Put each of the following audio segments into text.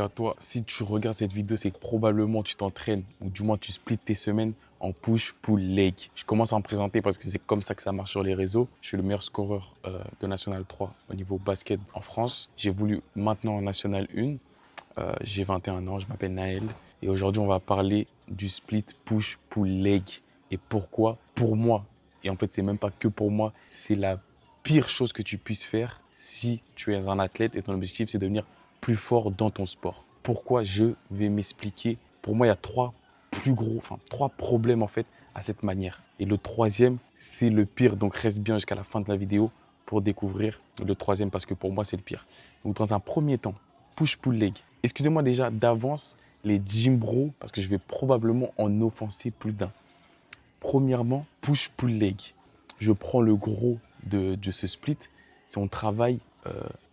À toi, si tu regardes cette vidéo, c'est que probablement tu t'entraînes ou du moins tu splits tes semaines en push, pull, leg. Je commence à me présenter parce que c'est comme ça que ça marche sur les réseaux. Je suis le meilleur scoreur de National 3 au niveau basket en France. J'ai voulu maintenant en National 1. J'ai 21 ans, je m'appelle Naël. Et aujourd'hui, on va parler du split push, pull, leg. Et pourquoi? Pour moi, et en fait, c'est même pas que pour moi, c'est la pire chose que tu puisses faire si tu es un athlète et ton objectif, c'est de devenir plus fort dans ton sport. Pourquoi? Je vais m'expliquer. Pour moi, il y a trois problèmes en fait à cette manière. Et le troisième, c'est le pire. Donc reste bien jusqu'à la fin de la vidéo pour découvrir le troisième parce que pour moi, c'est le pire. Donc dans un premier temps, push-pull leg. Excusez-moi déjà d'avance les gym bros parce que je vais probablement en offenser plus d'un. Premièrement, push-pull leg. Je prends le gros de ce split. C'est on travaille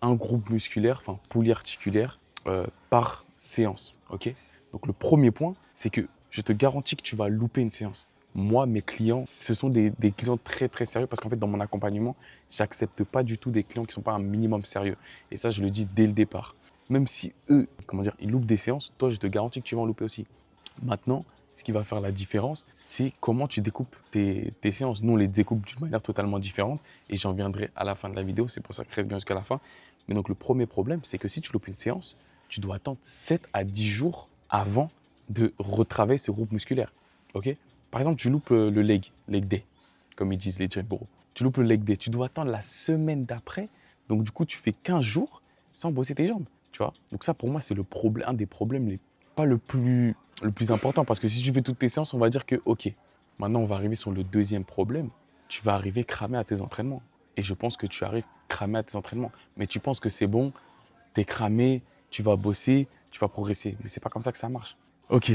un groupe musculaire, enfin polyarticulaire, par séance. Ok. Donc le premier point, c'est que je te garantis que tu vas louper une séance. Moi, mes clients, ce sont des clients très très sérieux parce qu'en fait, dans mon accompagnement, j'accepte pas du tout des clients qui ne sont pas un minimum sérieux. Et ça, je le dis dès le départ. Même si eux, ils loupent des séances, toi, je te garantis que tu vas en louper aussi. Maintenant, ce qui va faire la différence, c'est comment tu découpes tes séances. Nous, on les découpe d'une manière totalement différente et j'en viendrai à la fin de la vidéo. C'est pour ça que reste bien jusqu'à la fin. Mais donc, le premier problème, c'est que si tu loupes une séance, tu dois attendre 7 à 10 jours avant de retravailler ce groupe musculaire. Ok? Par exemple, tu loupes le leg day, comme ils disent les gym bros. Tu loupes le leg day, tu dois attendre la semaine d'après. Donc, du coup, tu fais 15 jours sans bosser tes jambes. Tu vois? Donc, ça, pour moi, c'est un des problèmes pas le plus important. Parce que si tu fais toutes tes séances, on va dire que, OK, maintenant, on va arriver sur le deuxième problème. Tu vas arriver cramé à tes entraînements. Et je pense que tu arrives cramé à tes entraînements. Mais tu penses que c'est bon, tu es cramé, tu vas bosser, tu vas progresser. Mais c'est pas comme ça que ça marche. OK,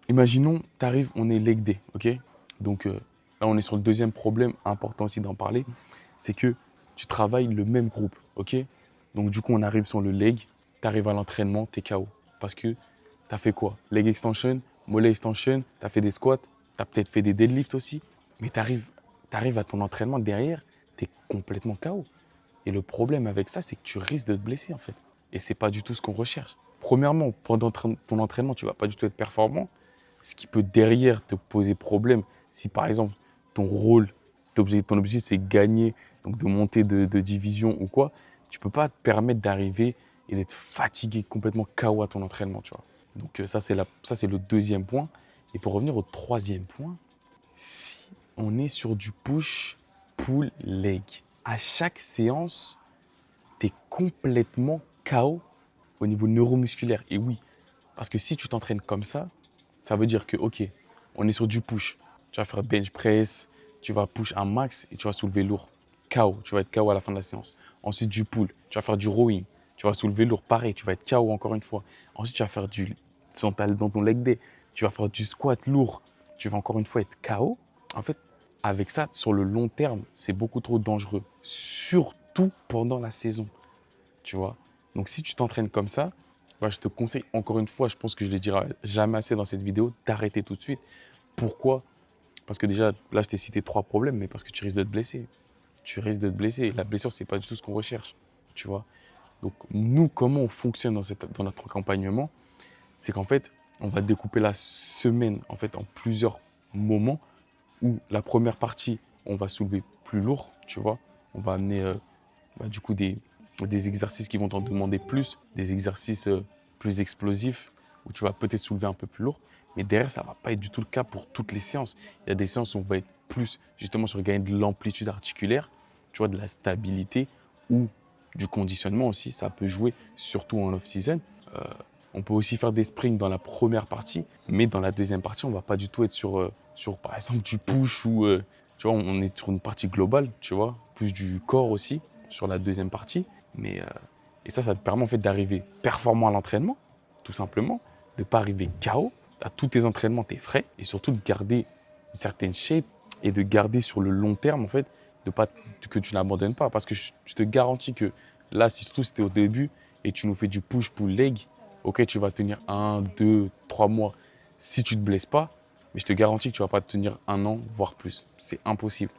imaginons, tu arrives, on est leg day, OK? Donc là, on est sur le deuxième problème, important aussi d'en parler, c'est que tu travailles le même groupe, OK? Donc du coup, on arrive sur le leg, tu arrives à l'entraînement, tu es KO. Parce que tu as fait quoi? Leg extension, mollet extension, tu as fait des squats, tu as peut-être fait des deadlifts aussi, mais tu arrives à ton entraînement derrière, tu es complètement KO. Et le problème avec ça, c'est que tu risques de te blesser en fait. Et ce n'est pas du tout ce qu'on recherche. Premièrement, pendant ton entraînement, tu ne vas pas du tout être performant, ce qui peut derrière te poser problème si par exemple ton rôle, ton objectif c'est gagner, donc de monter de division ou quoi, tu ne peux pas te permettre d'arriver et d'être fatigué, complètement KO à ton entraînement, tu vois. Donc ça c'est le deuxième point. Et pour revenir au troisième point, si on est sur du push, pull, leg, à chaque séance, tu es complètement KO au niveau neuromusculaire. Et oui, parce que si tu t'entraînes comme ça veut dire que, OK, on est sur du push. Tu vas faire bench press, tu vas push un max et tu vas soulever lourd. KO, tu vas être KO à la fin de la séance. Ensuite, du pull, tu vas faire du rowing, tu vas soulever lourd, pareil, tu vas être KO encore une fois. Ensuite, tu vas faire dans ton leg day, tu vas faire du squat lourd, tu vas encore une fois être KO. En fait, avec ça, sur le long terme, c'est beaucoup trop dangereux, surtout pendant la saison, tu vois. Donc, si tu t'entraînes comme ça, bah, je te conseille, encore une fois, je pense que je ne le dirai jamais assez dans cette vidéo, d'arrêter tout de suite. Pourquoi? Parce que déjà, là, je t'ai cité 3 problèmes, mais parce que tu risques de te blesser. Tu risques de te blesser. La blessure, ce n'est pas du tout ce qu'on recherche, tu vois. Donc, nous, comment on fonctionne dans notre accompagnement? C'est qu'en fait, on va découper la semaine en fait, en plusieurs moments où la première partie, on va soulever plus lourd, tu vois. On va amener du coup des exercices qui vont t'en demander plus, des exercices plus explosifs où tu vas peut-être soulever un peu plus lourd. Mais derrière, ça ne va pas être du tout le cas pour toutes les séances. Il y a des séances où on va être plus justement sur gagner de l'amplitude articulaire, tu vois, de la stabilité ou du conditionnement aussi. Ça peut jouer surtout en off-season. On peut aussi faire des sprints dans la première partie, mais dans la deuxième partie, on ne va pas du tout être sur par exemple, du push ou tu vois, on est sur une partie globale, tu vois, plus du corps aussi sur la deuxième partie. Et ça te permet en fait d'arriver performant à l'entraînement, tout simplement, de ne pas arriver KO. À tous tes entraînements, tu es frais et surtout de garder une certaine shape et de garder sur le long terme, en fait, que tu n'abandonnes pas. Parce que je te garantis que là, surtout si tu es au début et tu nous fais du push-pull-leg, ok, tu vas tenir 1, 2, 3 mois si tu ne te blesses pas, mais je te garantis que tu ne vas pas tenir 1 an, voire plus. C'est impossible.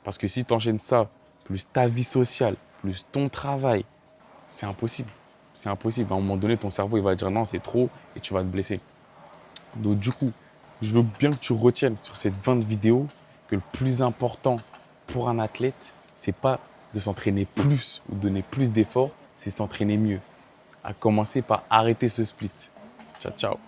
Parce que si tu enchaînes ça, plus ta vie sociale, plus ton travail, c'est impossible. c'est impossible. À un moment donné, ton cerveau il va dire non, c'est trop et tu vas te blesser. Donc du coup, je veux bien que tu retiennes sur cette 20 vidéos que le plus important pour un athlète, c'est pas de s'entraîner plus ou donner plus d'efforts, c'est s'entraîner mieux. À commencer par arrêter ce split. Ciao, ciao.